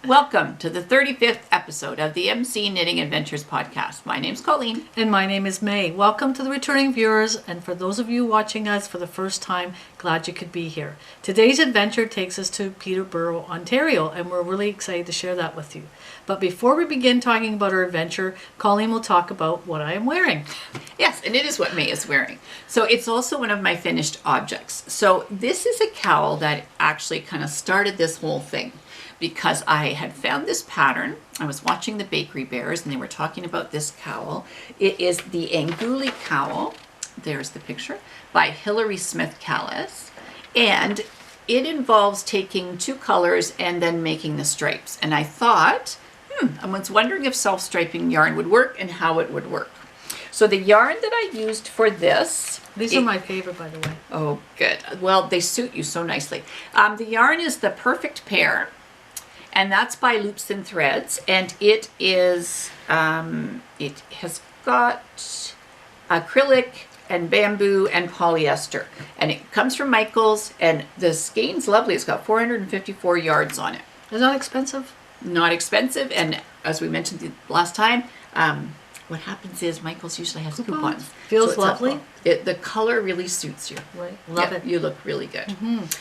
Welcome to the 35th episode of the MC Knitting Adventures podcast. My name's Colleen. And my name is May. Welcome to the returning viewers, and for those of you watching us for the first time, glad you could be here. Today's adventure takes us to Peterborough, Ontario, and we're really excited to share that with you. But before we begin talking about our adventure, Colleen will talk about what I am wearing. Yes, and it is what May is wearing. So it's also one of my finished objects. So this is a cowl that actually kind of started this whole thing, because I had found this pattern. I was watching the Bakery Bears and they were talking about this cowl. It is the Anguli cowl. There's the picture by Hilary Smith Callis. And it involves taking two colors and then making the stripes. And I thought, I was wondering if self-striping yarn would work and how it would work. So the yarn that I used for this... These are my favorite, by the way. Oh, good. Well, they suit you so nicely. The yarn is the Perfect Pair. And that's by Loops&Threads, and it is, it has got acrylic and bamboo and polyester. And it comes from Michael's, and the skein's lovely. It's got 454 yards on it. Is that expensive? Not expensive, and as we mentioned the last time, what happens is Michael's usually has coupons. Feels so lovely. The color really suits you. Right, love it. You look really good.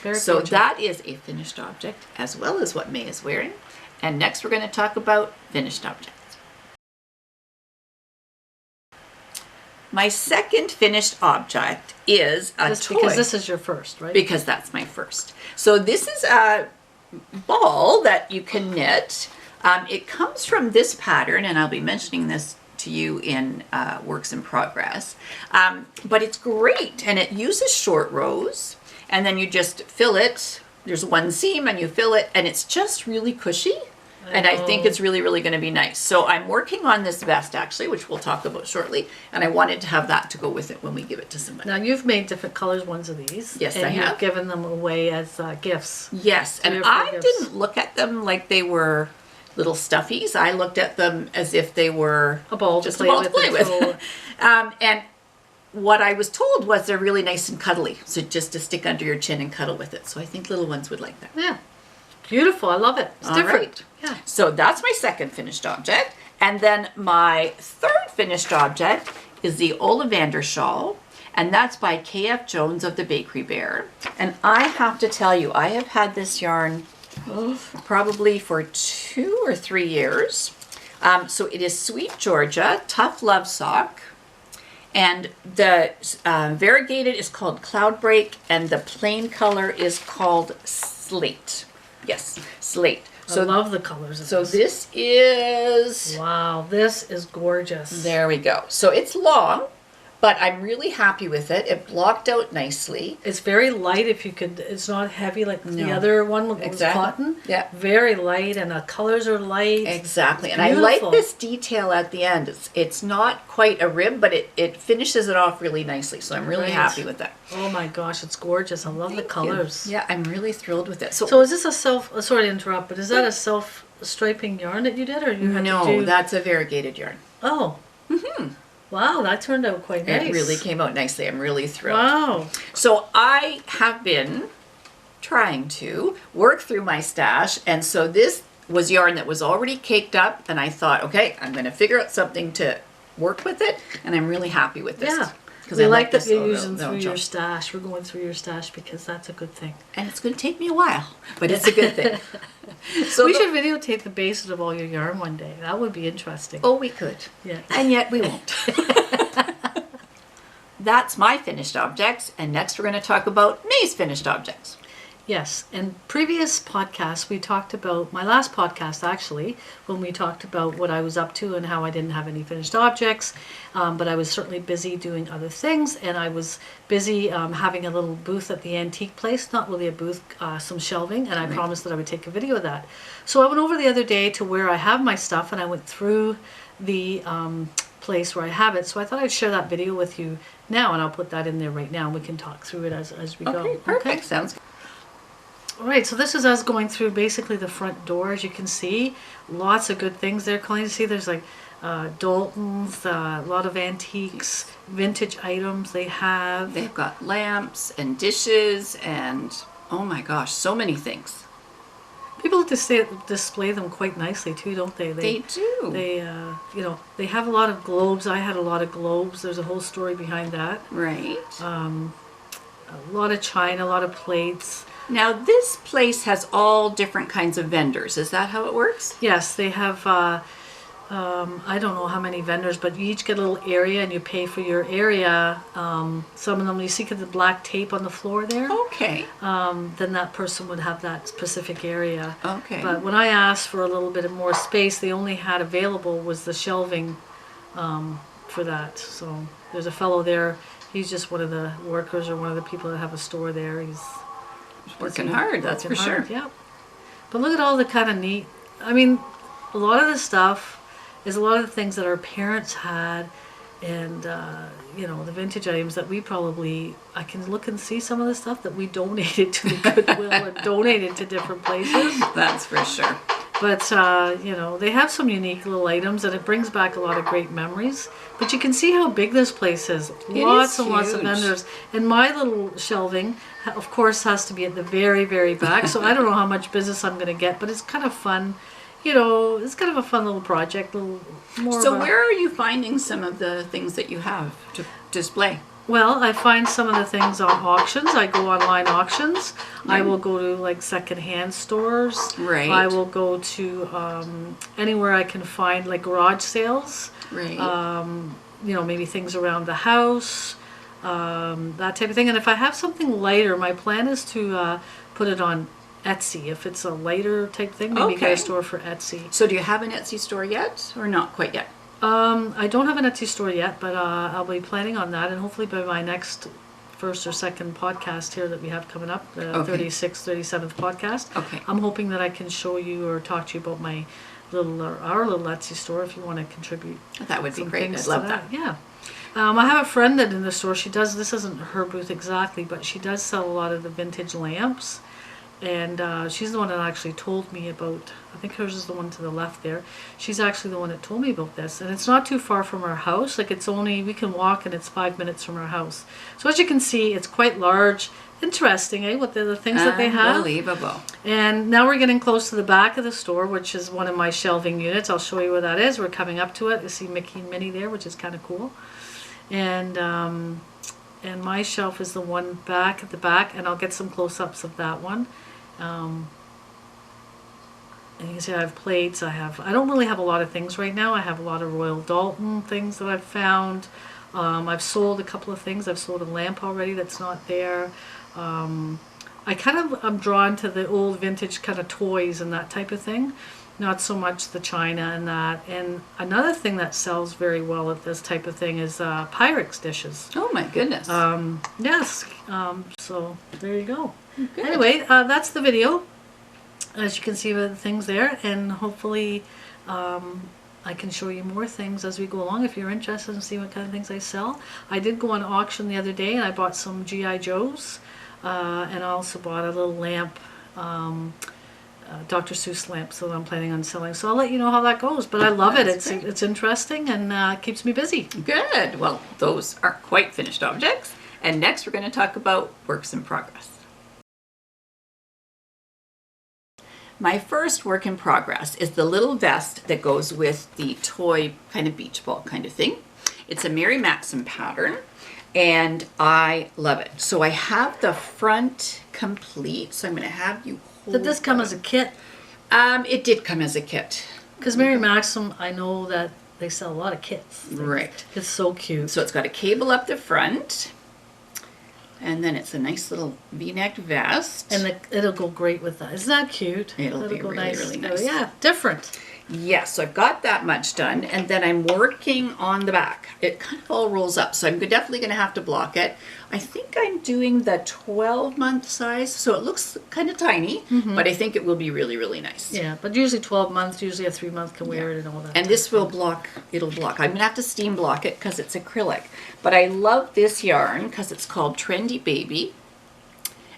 Very so gorgeous. that is a finished object, as well as what May is wearing. And next we're going to talk about finished objects. My second finished object is a toy. Because this is your first, right? Because that's my first. So this is a ball that you can knit. It comes from this pattern, and I'll be mentioning this to you in works in progress, but it's great, and it uses short rows, and then you just fill it. There's one seam and you fill it, and it's just really cushy, and I think it's really going to be nice. So I'm working on this vest actually, which we'll talk about shortly, and I wanted to have that to go with it when we give it to somebody. Now you've made different colors ones of these. Yes, and I have. You've given them away as gifts. Yes, and I didn't look at them like they were little stuffies. I looked at them as if they were a ball just to a ball to play with. So and what I was told was they're really nice and cuddly, so just to stick under your chin and cuddle with it. So I think little ones would like that. yeah, beautiful. I love it. It's different. Right. Yeah. So that's my second finished object, and then my third finished object is the Ollivander shawl, and that's by Kay F Jones of the Bakery Bear. And I have to tell you, I have had this yarn probably for 2 or 3 years. So it is Sweet Georgia Tough Love Sock, and the variegated is called Cloud Break, and the plain color is called Slate. Yes, Slate. So I love the colors of this. This is... Wow, this is gorgeous. There we go. So it's long, but I'm really happy with it. It blocked out nicely. It's very light. If you could, it's not heavy like the other one was cotton. Yeah. Very light, and the colors are light. Exactly. And beautiful. I like this detail at the end. It's not quite a rib, but it finishes it off really nicely. So I'm really happy with that. Oh my gosh, it's gorgeous. I love the colors. Yeah, I'm really thrilled with it. So is this a sorry to interrupt, but is that a self-striping yarn that you did, or you had to do? No, that's a variegated yarn. Oh. Wow, that turned out quite nice. It really came out nicely. I'm really thrilled. Wow. So I have been trying to work through my stash, and so this was yarn that was already caked up, and I thought, okay, I'm going to figure out something to work with it, and I'm really happy with this. Yeah. Because I like that you're using through your stash. We're going through your stash because that's a good thing. And it's going to take me a while, but it's a good thing. So we should videotape the bases of all your yarn one day. That would be interesting. Oh, we could. Yeah. And yet we won't. That's my finished objects, and next we're going to talk about May's finished objects. Yes, in previous podcasts we talked about, my last podcast actually, when we talked about what I was up to and how I didn't have any finished objects, but I was certainly busy doing other things, and I was busy having a little booth at the antique place, not really a booth, some shelving, and I promised that I would take a video of that. So I went over the other day to where I have my stuff, and I went through the place where I have it, so I thought I'd share that video with you now, and I'll put that in there right now, and we can talk through it as we go. Okay, perfect. Sounds good. All right, so this is us going through basically the front door. As you can see, lots of good things there. Colleen, you see there's like Dalton's, a lot of antiques, vintage items they have. They've got lamps and dishes and, oh my gosh, so many things. People display them quite nicely too, don't they? They do. They, you know, they have a lot of globes. I had a lot of globes. There's a whole story behind that. Right. A lot of china, a lot of plates. Now this place has all different kinds of vendors. Is that how it works? Yes, they have, I don't know how many vendors, but you each get a little area and you pay for your area. Some of them, you see the black tape on the floor there? Okay. Then that person would have that specific area. Okay. But when I asked for a little bit more space, they only had available was the shelving for that. So there's a fellow there. He's just one of the workers or one of the people that have a store there. He's working hard, that's for sure. Yeah. But look at all the kind of neat, I mean, a lot of the stuff is a lot of the things that our parents had, and you know, the vintage items that we probably, I can look and see some of the stuff that we donated to the Goodwill and donated to different places. That's for sure. But you know, they have some unique little items, and it brings back a lot of great memories. But you can see how big this place is. Lots and lots of vendors. And my little shelving, of course, has to be at the very, very back. So I don't know how much business I'm going to get, but it's kind of fun. You know, it's kind of a fun little project. So where are you finding some of the things that you have to display? Well, I find some of the things on auctions. I go online auctions. I will go to like secondhand stores. Right. I will go to anywhere I can find like garage sales. Right. You know, maybe things around the house, that type of thing. And if I have something lighter, my plan is to put it on Etsy. If it's a lighter type thing, maybe get a store for Etsy. So do you have an Etsy store yet, or not quite yet? I don't have an Etsy store yet, but I'll be planning on that, and hopefully by my next first or second podcast here that we have coming up, the 36th, 37th podcast, I'm hoping that I can show you or talk to you about my our little Etsy store if you want to contribute. That would be great. I'd love that. Yeah. I have a friend that in the store, she does, this isn't her booth exactly, but she does sell a lot of the vintage lamps. And she's the one that actually told me about, I think hers is the one to the left there. She's actually the one that told me about this. And it's not too far from our house. Like it's only, we can walk and it's 5 minutes from our house. So as you can see, it's quite large. Interesting, eh? What the things that they have. Unbelievable. And now we're getting close to the back of the store, which is one of my shelving units. I'll show you where that is. We're coming up to it. You see Mickey and Minnie there, which is kind of cool. And my shelf is the one back at the back, and I'll get some close-ups of that one. And you can see I have plates. I don't really have a lot of things right now. I have a lot of Royal Dalton things that I've found. I've sold a couple of things. I've sold a lamp already that's not there. I'm drawn to the old vintage kind of toys and that type of thing. Not so much the china and that. And another thing that sells very well at this type of thing is Pyrex dishes. Oh my goodness. Yes. So there you go. Good. Anyway, that's the video. As you can see the things there, and hopefully I can show you more things as we go along if you're interested in see what kind of things I sell. I did go on auction the other day and I bought some G.I. Joes, and I also bought a little lamp, Dr. Seuss lamp, so I'm planning on selling. So I'll let you know how that goes. But I love it. It's interesting and keeps me busy. Good. Well, those aren't quite finished objects. And next we're going to talk about works in progress. My first work in progress is the little vest that goes with the toy kind of beach ball kind of thing. It's a Mary Maxim pattern and I love it. So I have the front complete. So I'm going to have you hold. Did this come as a kit? It did come as a kit. Because Mary Maxim, I know that they sell a lot of kits. Right. It's so cute. So it's got a cable up the front. And then it's a nice little V-necked vest. And it'll go great with that. Isn't that cute? It'll be go really, really nice. Yeah, different. Yes, so I've got that much done. And then I'm working on the back. It kind of all rolls up. So I'm definitely going to have to block it. I think I'm doing the 12-month size. So it looks kind of tiny. But I think it will be really, really nice. Yeah, but usually 12 months. Usually a 3-month can wear it and all that. And this will block. It'll block. I'm going to have to steam block it because it's acrylic. But I love this yarn because it's called Trendy Baby.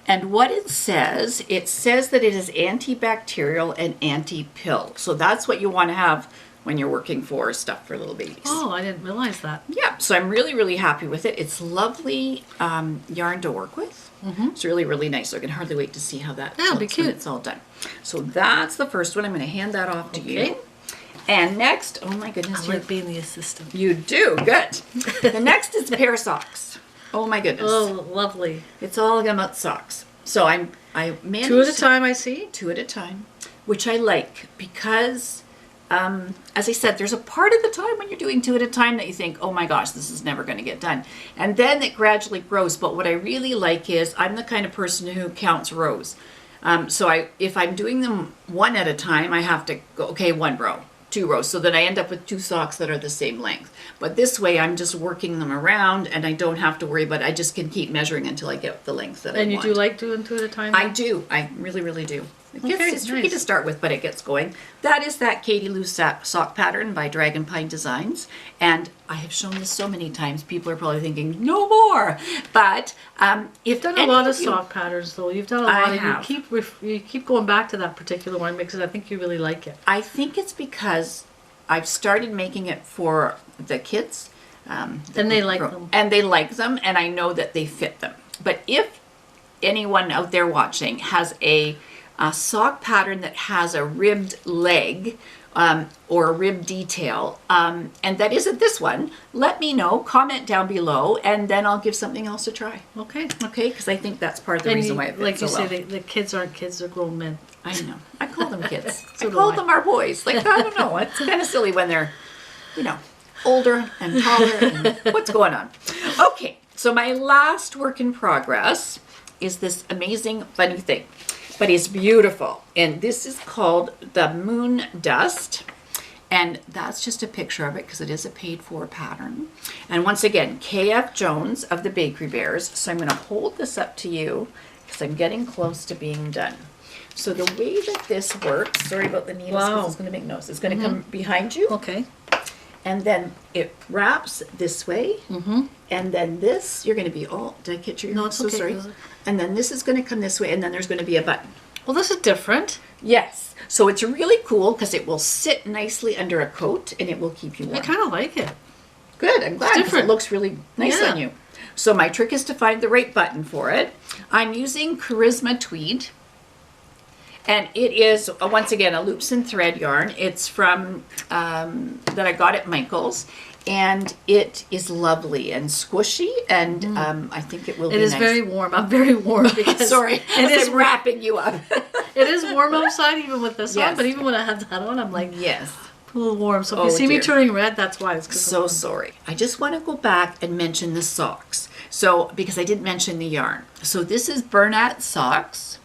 And what it says that it is antibacterial and anti-pill. So that's what you want to have when you're working for stuff for little babies. Oh, I didn't realize that. Yeah, so I'm really, really happy with it. It's lovely yarn to work with. It's really, really nice. So I can hardly wait to see how that That'll be looks when cute. it's all done. So that's the first one. I'm going to hand that off to you. And next, oh my goodness. I like being the assistant. You do, good. The next is a pair of socks. Oh my goodness. Oh, lovely. It's all about socks. So I managed 2 at a time, I see. 2 at a time, which I like because, as I said, there's a part of the time when you're doing 2 at a time that you think, oh my gosh, this is never going to get done. And then it gradually grows. But what I really like is I'm the kind of person who counts rows. So if I'm doing them 1 at a time, I have to go, okay, 1 row. 2 rows, so that I end up with 2 socks that are the same length. But this way I'm just working them around and I don't have to worry, but I just can keep measuring until I get the length that I want. And you do like doing 2 at a time? I do. I really, really do. It's tricky nice. to start with, but it gets going. That is that Katy loose sock pattern by Dragonpine Designs. And I have shown this so many times, people are probably thinking, no more. But if You've done a lot of sock patterns, though. You've done a lot of. You keep going back to that particular one because I think you really like it. I think it's because I've started making it for the kids. And they like them. And they like them, and I know that they fit them. But if anyone out there watching has a sock pattern that has a ribbed leg or a rib detail, and that isn't this one, let me know, comment down below, and then I'll give something else a try. Okay. Okay, because I think that's part of the reason why it fits like you so well. say, the kids aren't kids, they're grown men. I know. I call them kids. So I do call I. them our boys. Like, I don't know. It's kind of silly when they're, older and taller and what's going on. Okay, so my last work in progress is this amazing funny thing, but it's beautiful. And this is called the Moondust. And that's just a picture of it because it is a paid for pattern. And once again, Kay F Jones of the Bakery Bears. So I'm going to hold this up to you because I'm getting close to being done. So the way that this works, sorry about the needles because it's going to make noise. It's going to come behind you. Okay. And then it wraps this way. And then this, you're going to be, did I catch your? No, it's so okay. sorry. And then this is going to come this way and then there's going to be a button. Well, this is different. Yes. So it's really cool because it will sit nicely under a coat and it will keep you warm. I kind of like it. Good. I'm glad 'cause it looks really nice Yeah. on you. So my trick is to find the right button for it. I'm using Charisma Tweed. And it is, once again, a loops and thread yarn. It's from, that I got at Michael's. And it is lovely and squishy. And I think it will be It is nice. very warm. I'm very warm because Sorry, it is I'm wrapping you up. It is warm outside even with this Yes. on, but even when I have that on, I'm like Yes. a little warm. So if Oh, you see me dear. turning red, that's why. It's 'cause So sorry. I just want to go back and mention the socks. So, because I didn't mention the yarn. So this is Bernat Socks.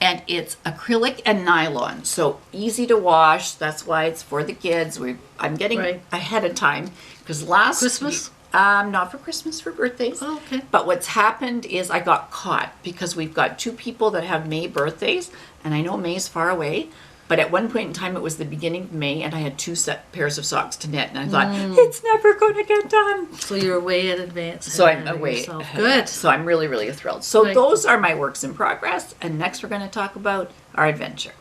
And it's acrylic and nylon. So easy to wash. That's why it's for the kids. I'm getting Right. ahead of time. Because last Christmas? not for Christmas, for birthdays. Oh, okay. But what's happened is I got caught because we've got 2 people that have May birthdays. And I know May's far away. But at one point in time, it was the beginning of May, and I had 2 set pairs of socks to knit, and I thought, it's never going to get done. So you're way in advance. So I'm ahead of away. yourself. ahead. Good. So I'm really, really thrilled. So Right. those are my works in progress, and next we're going to talk about our adventure.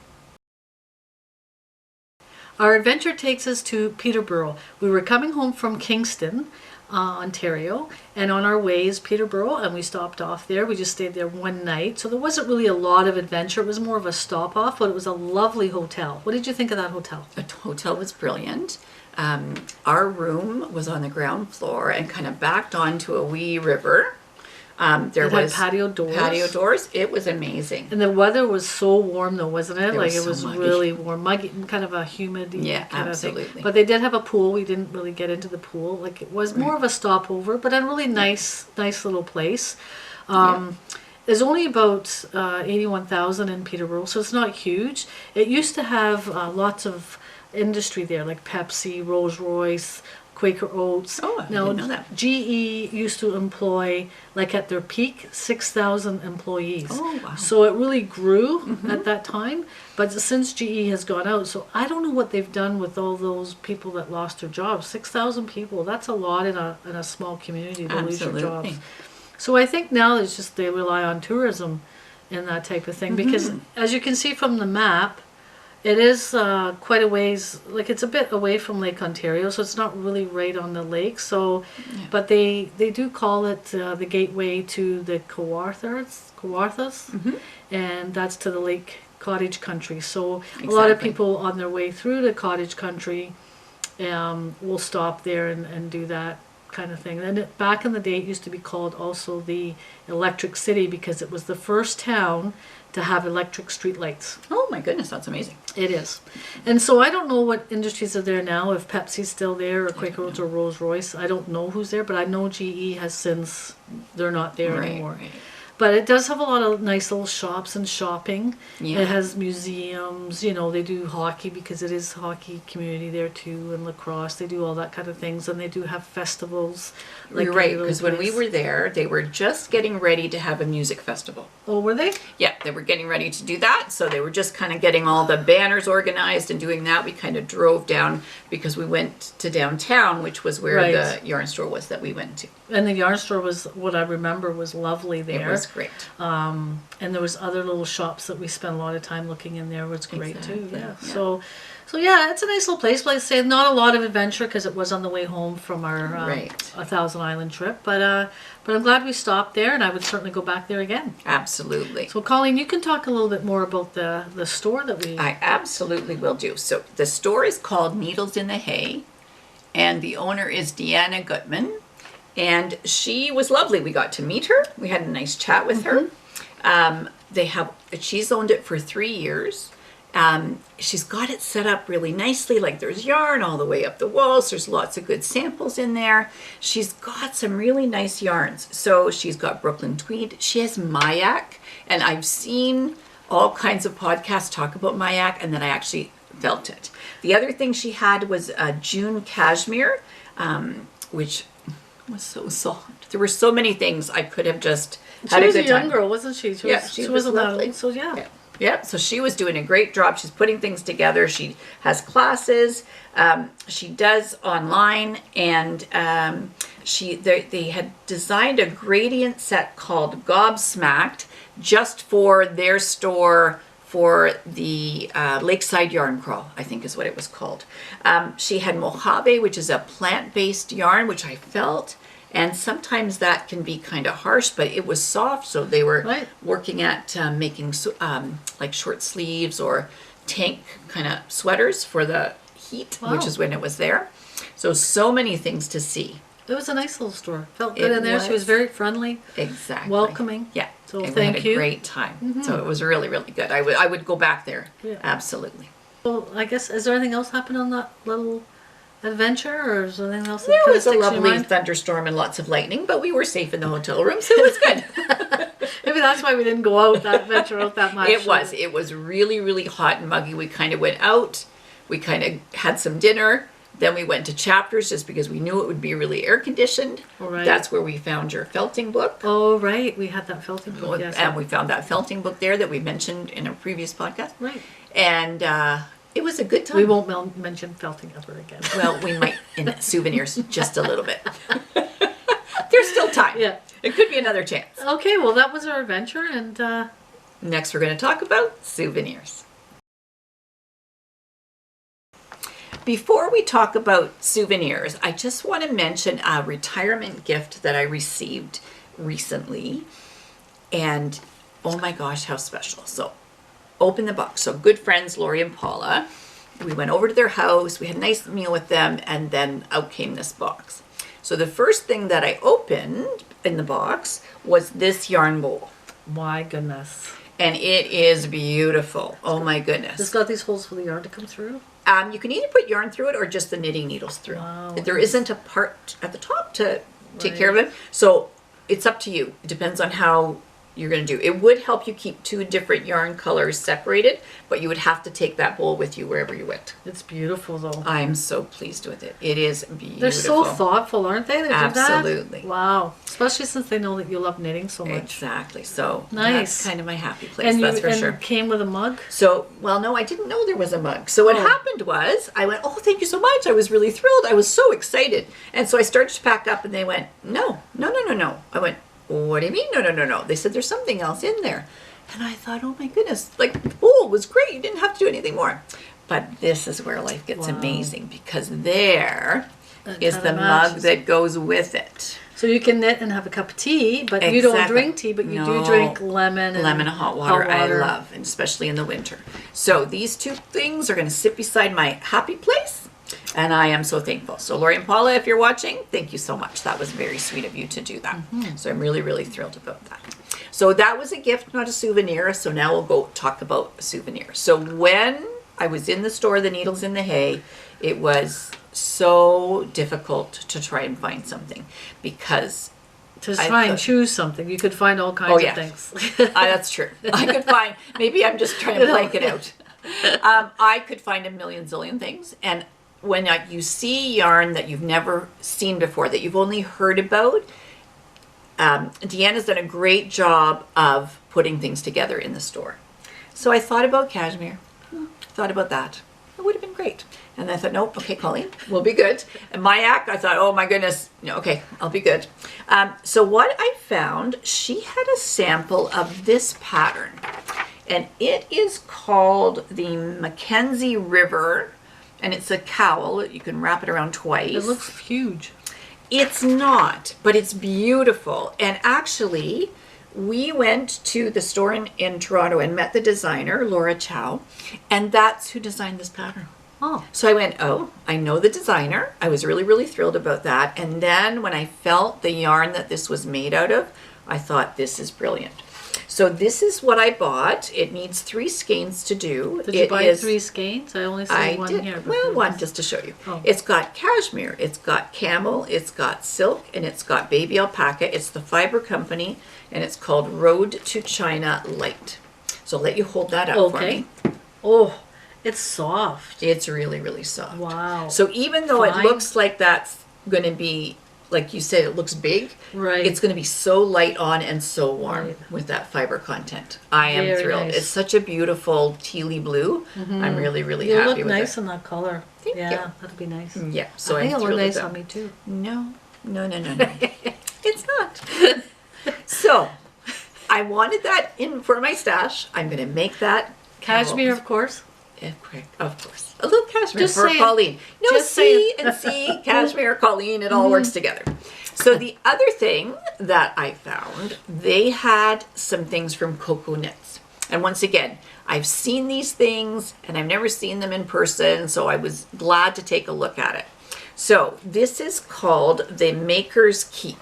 Our adventure takes us to Peterborough. We were coming home from Kingston, Ontario, and on our way is Peterborough, and we stopped off there. We just stayed there one night, so there wasn't really a lot of adventure. It was more of a stop off, but it was a lovely hotel. What did you think of that hotel? The hotel was brilliant. Our room was on the ground floor and kind of backed onto a wee river. There It had was patio doors. Patio doors. It was amazing. And the weather was so warm though, wasn't it? It Like was it so was muggy. really warm, muggy, kind of a humid Yeah, kind of absolutely. thing. But they did have a pool. We didn't really get into the pool. Like it was more of a stopover, but a really nice little place. There's only about 81,000 in Peterborough, so it's not huge. It used to have lots of industry there, like Pepsi, Rolls-Royce, Quaker Oats. Oh, I now, didn't know that. GE used to employ, like at their peak, 6,000 employees. Oh, wow. So it really grew at that time. But since GE has gone out, so I don't know what they've done with all those people that lost their jobs. 6,000 people, that's a lot in a small community to lose your Absolutely. jobs. So I think now it's just they rely on tourism and that type of thing. Because as you can see from the map, It is quite a ways, like it's a bit away from Lake Ontario, so it's not really right on the lake. So, but they do call it the gateway to the Kawarthas, and that's to the Lake Cottage Country. So a lot of people on their way through the Cottage Country will stop there and do that kind of thing. And back in the day, it used to be called also the Electric City because it was the first town to have electric street lights. Oh my goodness, that's amazing. It is. And so I don't know what industries are there now, if Pepsi's still there or Quaker Oats or Rolls Royce. I don't know who's there, but I know GE has since, they're not there anymore. Right. But it does have a lot of nice little shops and shopping. Yeah. It has museums, you know, they do hockey because it is hockey community there too, and lacrosse. They do all that kind of things, and they do have festivals. You're right, because when we were there, they were just getting ready to have a music festival. Oh, were they? Yeah, they were getting ready to do that, so they were just kind of getting all the banners organized and doing that. We kind of drove down because we went to downtown, which was where the yarn store was that we went to. And the yarn store was, what I remember, was lovely there. It was great. And there was other little shops that we spent a lot of time looking in there. It was great too. Yeah. So yeah, it's a nice little place. But I say not a lot of adventure because it was on the way home from our 1,000 Island trip. But I'm glad we stopped there, and I would certainly go back there again. Absolutely. So Colleen, you can talk a little bit more about the store that we. I absolutely will do. So the store is called Needles in the Hay, and the owner is Deanna Gutman. And she was lovely. We got to meet her. We had a nice chat with her. She's owned it for 3 years. She's got it set up really nicely. Like there's yarn all the way up the walls. There's lots of good samples in there. She's got some really nice yarns. So she's got Brooklyn Tweed. She has Mayak. And I've seen all kinds of podcasts talk about Mayak, and then I actually felt it. The other thing she had was June Cashmere, which was so soft. There were so many things I could have just had a good time. She was a young girl, wasn't she? She was lovely. So yeah. So she was doing a great job. She's putting things together. She has classes. She does online, and they had designed a gradient set called Gobsmacked just for their store for the Lakeside Yarn Crawl, I think is what it was called. She had Mojave, which is a plant-based yarn, which I felt, and sometimes that can be kind of harsh, but it was soft, so they were working at making like short sleeves or tank kind of sweaters for the heat, which is when it was there. So many things to see. It was a nice little store. Felt good in there. She was very friendly. Exactly. Welcoming. Yeah. So and thank we had you. a great time. So it was really, really good. I would go back there. Yeah. Absolutely. Well, I guess, is there anything else happen on that little adventure, or is there anything else that There was a sticks in your lovely mind? thunderstorm and lots of lightning, but we were safe in the hotel room, so it was good. Maybe that's why we didn't go out venture out that much. It was really, really hot and muggy. We kind of went out. We kind of had some dinner. Then we went to Chapters just because we knew it would be really air conditioned. All right. That's where we found your felting book. Oh, right. We had that felting book, yes. And we found that felting book there that we mentioned in a previous podcast. Right. And it was a good time. We won't mention felting ever again. Well, we might in souvenirs just a little bit. There's still time. Yeah. It could be another chance. Okay, well, that was our adventure, and Next, we're going to talk about souvenirs. Before we talk about souvenirs, I just want to mention a retirement gift that I received recently. And oh my gosh, how special. So open the box. So good friends, Lori and Paula. We went over to their house. We had a nice meal with them. And then out came this box. So the first thing that I opened in the box was this yarn bowl. my goodness. And it is beautiful. Oh my goodness. It's got these holes for the yarn to come through? You can either put yarn through it or just the knitting needles through. Wow. There isn't a part at the top to take care of it. So it's up to you. It depends on how you're going to do. It would help you keep two different yarn colors separated, but you would have to take that bowl with you wherever you went. It's beautiful, though. I'm so pleased with it. It is beautiful. They're so thoughtful, aren't they? They Absolutely. Do that? Wow. Especially since they know that you love knitting so much. Exactly. So nice. That's kind of my happy place, And that's for and sure. Came with a mug? So, well, no, I didn't know there was a mug. So what happened was, I went, oh, thank you so much. I was really thrilled. I was so excited. And so I started to pack up, and they went, no. I went, what do you mean? No. They said, there's something else in there. And I thought, oh my goodness, like the bowl was great. You didn't have to do anything more. But this is where life gets amazing, because there is the mug that goes with it. So you can knit and have a cup of tea, but you don't drink tea, but you do drink lemon and hot water. I love, and especially in the winter. So these two things are going to sit beside my happy place, and I am so thankful. So Lori and Paula, if you're watching, thank you so much. That was very sweet of you to do that. So I'm really, really thrilled about that. So that was a gift, not a souvenir. So now we'll go talk about a souvenir. So when I was in the store, the needles in the hay, it was so difficult to try and find something, because and choose something. You could find all kinds of things. That's true. I could find, maybe I'm just trying to blank it out. I could find a million zillion things. And when you see yarn that you've never seen before, that you've only heard about, Deanna's done a great job of putting things together in the store. So I thought about cashmere, thought about that. It would have been great. And I thought, nope, okay, Colleen, we'll be good. And Mayak, I thought, oh my goodness, no, okay, I'll be good. So what I found, she had a sample of this pattern. And it is called the Mackenzie River. And it's a cowl. You can wrap it around twice. It looks huge. It's not, but it's beautiful. And actually, we went to the store in Toronto and met the designer, Laura Chau, and that's who designed this pattern. Oh. So I went, oh, I know the designer. I was really, really thrilled about that. And then when I felt the yarn that this was made out of, I thought, this is brilliant. So this is what I bought. It needs 3 skeins to do. Did you buy 3 skeins? I only saw one here. Well, one just to show you. Oh. It's got cashmere, it's got camel, it's got silk, and it's got baby alpaca. It's the Fibre company, and it's called Road to China Light. So I'll let you hold that up for me. Oh, it's soft. It's really, really soft. Wow. So even though it looks like that's going to be, like you said, it looks big, right? It's going to be so light on and so warm with that fiber content. I am thrilled. Nice. It's such a beautiful teally blue. I'm really, really happy with it. You look nice in that color. Thank you. That'd be nice. Yeah, so I think it'll look nice on me too. No. It's not. So I wanted that in for my stash. I'm going to make that cashmere, of course. Of course. A little cashmere just for saying. Colleen. No, just C and C, cashmere, Colleen, it all works together. So the other thing that I found, they had some things from Coco Knits. And once again, I've seen these things and I've never seen them in person, so I was glad to take a look at it. So this is called the Maker's Keep.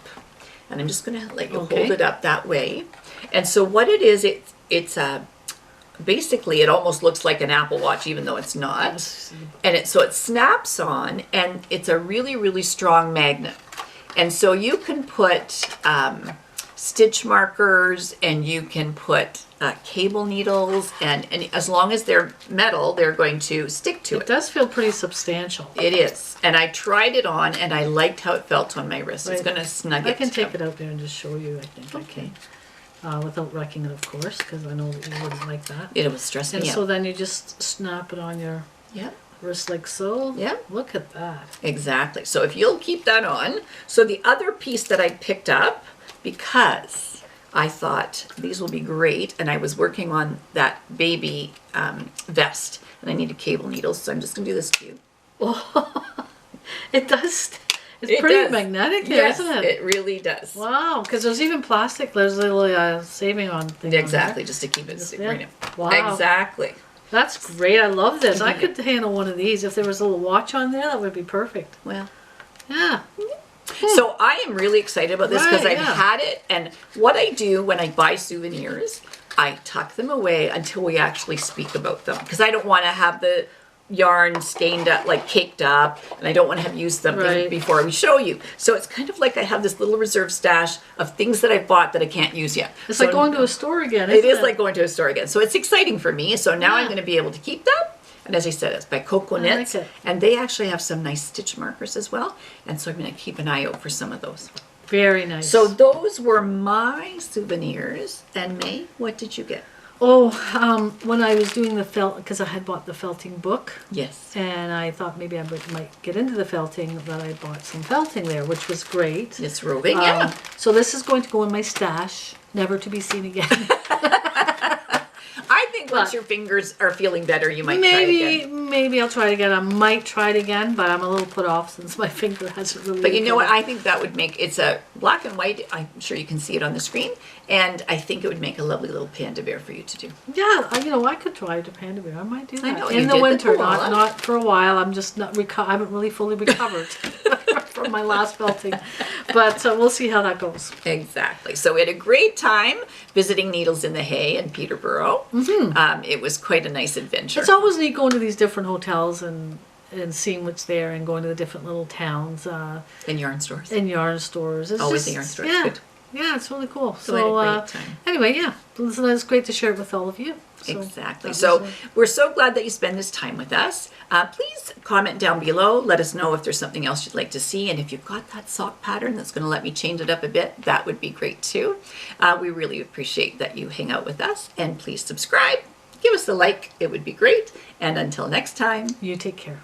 And I'm just going to let you hold it up that way. And so what it is, it's a basically it almost looks like an Apple Watch, even though it's not. And so it snaps on, and it's a really, really strong magnet. And so you can put stitch markers, and you can put cable needles, and as long as they're metal, they're going to stick to it. It does feel pretty substantial. It is. And I tried it on, and I liked how it felt on my wrist. It's going to snug it. I can take it out there and just show you, I think. Okay. Without wrecking it, of course, because I know that you wouldn't like that. It would stress me out. And so then you just snap it on your wrist like so. Yeah. Look at that. Exactly. So if you'll keep that on. So the other piece that I picked up, because I thought these will be great, and I was working on that baby vest, and I needed cable needles, so I'm just going to do this to you. Oh, it does. It's pretty magnetic there, isn't it? It really does. Wow, because there's even plastic. There's a little saving on things. Exactly, just to keep it green. Wow. Exactly. That's great. I love this. I could handle one of these. If there was a little watch on there, that would be perfect. Well, yeah. So I am really excited about this because I've had it, and what I do when I buy souvenirs, I tuck them away until we actually speak about them, because I don't want to have the yarn stained up, like caked up, and I don't want to have used them before we show you. So it's kind of like I have this little reserve stash of things that I bought that I can't use yet. It's like going to a store again, isn't it? It is like going to a store again. So it's exciting for me. So now I'm going to be able to keep them. And as I said, it's by Coco Knits. And they actually have some nice stitch markers as well. And so I'm going to keep an eye out for some of those. Very nice. So those were my souvenirs. And May, what did you get? Oh, when I was doing the felt, because I had bought the felting book. Yes. And I thought maybe I might get into the felting, that I bought some felting there, which was great. It's roving, yeah. So this is going to go in my stash, never to be seen again. once your fingers are feeling better, you might try it again. Maybe I'll try it again. I might try it again, but I'm a little put off since my finger hasn't really. But you know what? I think that would make, it's a black and white. I'm sure you can see it on the screen. And I think it would make a lovely little panda bear for you to do. Yeah, I could try the panda bear. I might do that. I know, in you the did winter, the koala. not for a while. I'm just not I haven't really fully recovered from my last felting. But we'll see how that goes. Exactly. So we had a great time visiting Needles in the Hay in Peterborough. It was quite a nice adventure. It's always neat going to these different hotels and seeing what's there and going to the different little towns. In yarn stores. It's Always in yarn stores. Yeah. Good. Yeah, it's really cool. So we had a great time. Anyway, yeah, it's great to share it with all of you. So Exactly. So we're so glad that you spend this time with us. Please comment down below. Let us know if there's something else you'd like to see. And if you've got that sock pattern that's going to let me change it up a bit, that would be great too. We really appreciate that you hang out with us. And please subscribe. Give us a like. It would be great. And until next time. You take care.